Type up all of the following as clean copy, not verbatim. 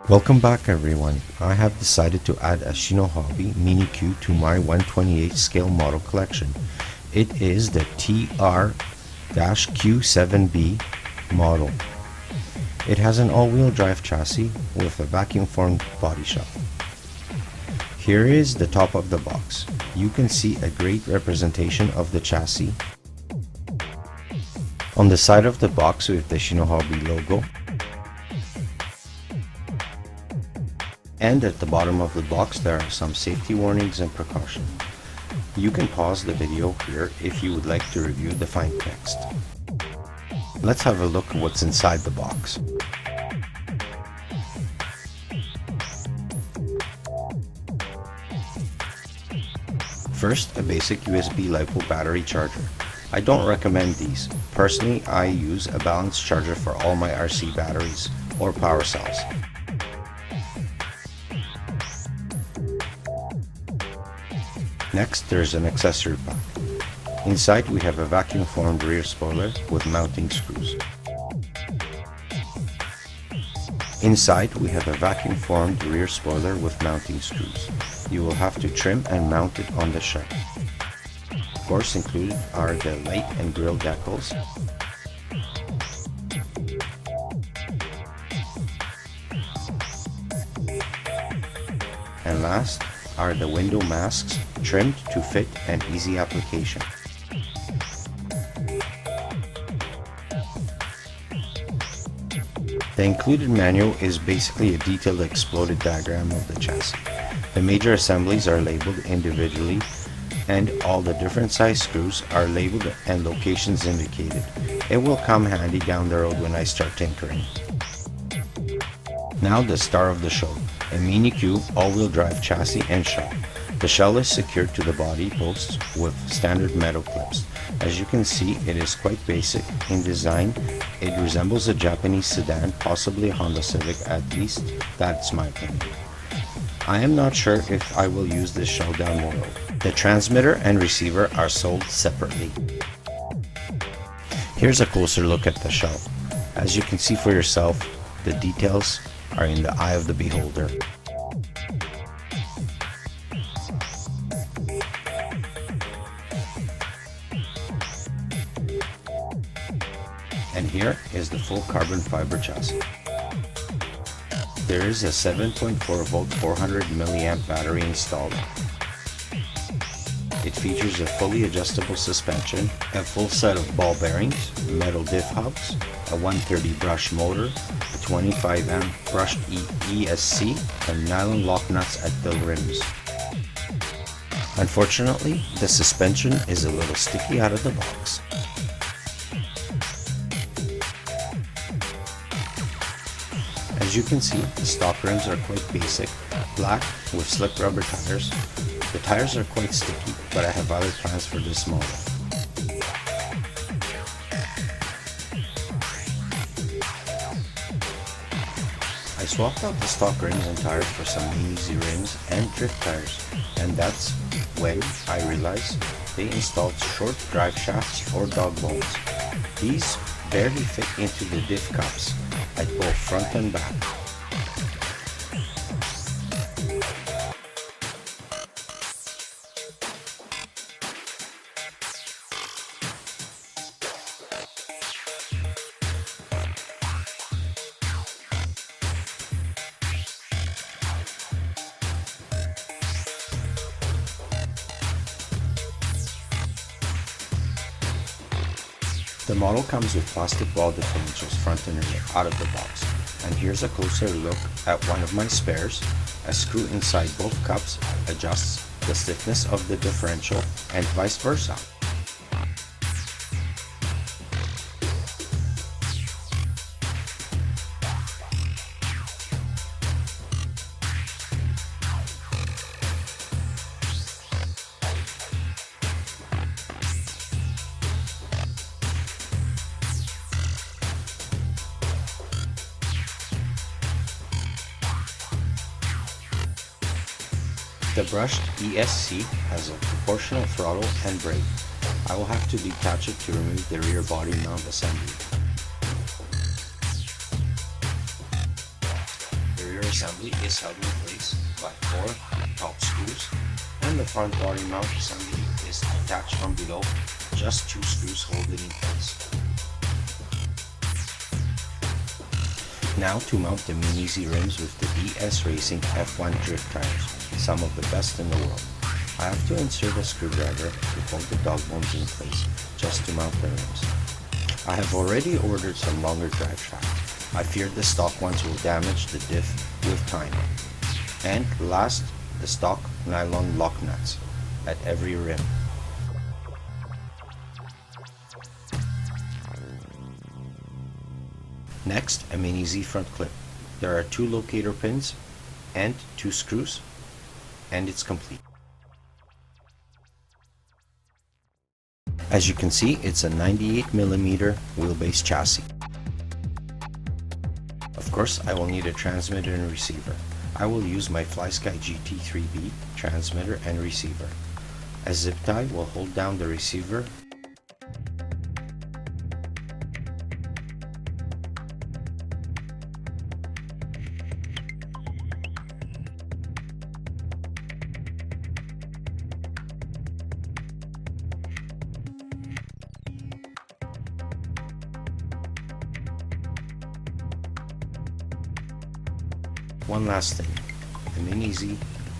Welcome back everyone. I have decided to add a Shinohobby Mini Q to my 128 scale model collection. It is the TR-Q7B model. It has an all-wheel drive chassis with a vacuum formed body shell. Here is the top of the box. You can see a great representation of the chassis. On the side of the box we have the Shinohobby logo. And at the bottom of the box there are some safety warnings and precautions. You can pause the video here if you would like to review the fine text. Let's have a look at what's inside the box. First, a basic USB lipo battery charger. I don't recommend these. Personally, I use a balanced charger for all my RC batteries or power cells. Next, there's an accessory pack. Inside we have a vacuum formed rear spoiler with mounting screws. Inside we have a vacuum formed rear spoiler with mounting screws. You will have to trim and mount it on the shell. Of course, included are the light and grille decals, and last are the window masks, trimmed to fit and easy application. The included manual is basically a detailed exploded diagram of the chassis. The major assemblies are labeled individually and all the different size screws are labeled and locations indicated. It will come handy down the road when I start tinkering. Now the star of the show, a Mini Q all-wheel drive chassis and shell. The shell is secured to the body posts with standard metal clips. As you can see, it is quite basic in design. It resembles a Japanese sedan, possibly a Honda Civic, at least that's my opinion. I am not sure if I will use this shell down the road. The transmitter and receiver are sold separately. Here's a closer look at the shell. As you can see for yourself, the details are in the eye of the beholder. And here is the full carbon fiber chassis. There is a 7.4 volt 400 milliamp battery installed. It features a fully adjustable suspension, a full set of ball bearings, metal diff hubs, a 130 brush motor, a 25 amp brushed ESC, and nylon lock nuts at the rims. Unfortunately, the suspension is a little sticky out of the box. As you can see, the stock rims are quite basic, black with slick rubber tires. The tires are quite sticky, but I have other plans for this model. I swapped out the stock rims and tires for some Mini Z rims and drift tires, and that's when I realized they installed short drive shafts or dog bones. These barely fit into the diff cups at both front and back. The model comes with plastic ball differentials front and rear out of the box. And here's a closer look at one of my spares. A screw inside both cups adjusts the stiffness of the differential and vice versa. The brushed ESC has a proportional throttle and brake. I will have to detach it to remove the rear body mount assembly. The rear assembly is held in place by 4 top screws, and the front body mount assembly is attached from below. Just 2 screws hold it in place. Now to mount the Mini Z rims with the DS Racing F1 drift tires, some of the best in the world. I have to insert a screwdriver to hold the dog bones in place just to mount the rims. I have already ordered some longer drive shafts. I feared the stock ones will damage the diff with time. And last, the stock nylon lock nuts at every rim. Next, a Mini Z front clip. There are 2 locator pins and 2 screws, and it's complete. As you can see, it's a 98mm wheelbase chassis. Of course, I will need a transmitter and receiver. I will use my FlySky GT3B transmitter and receiver. A zip tie will hold down the receiver. One last thing, the Mini Z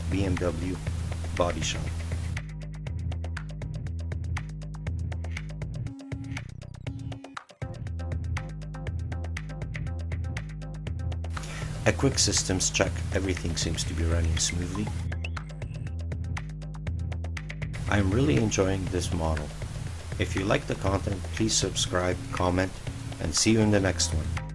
BMW body shop. A quick systems check, everything seems to be running smoothly. I'm really enjoying this model. If you like the content, please subscribe, comment, and see you in the next one.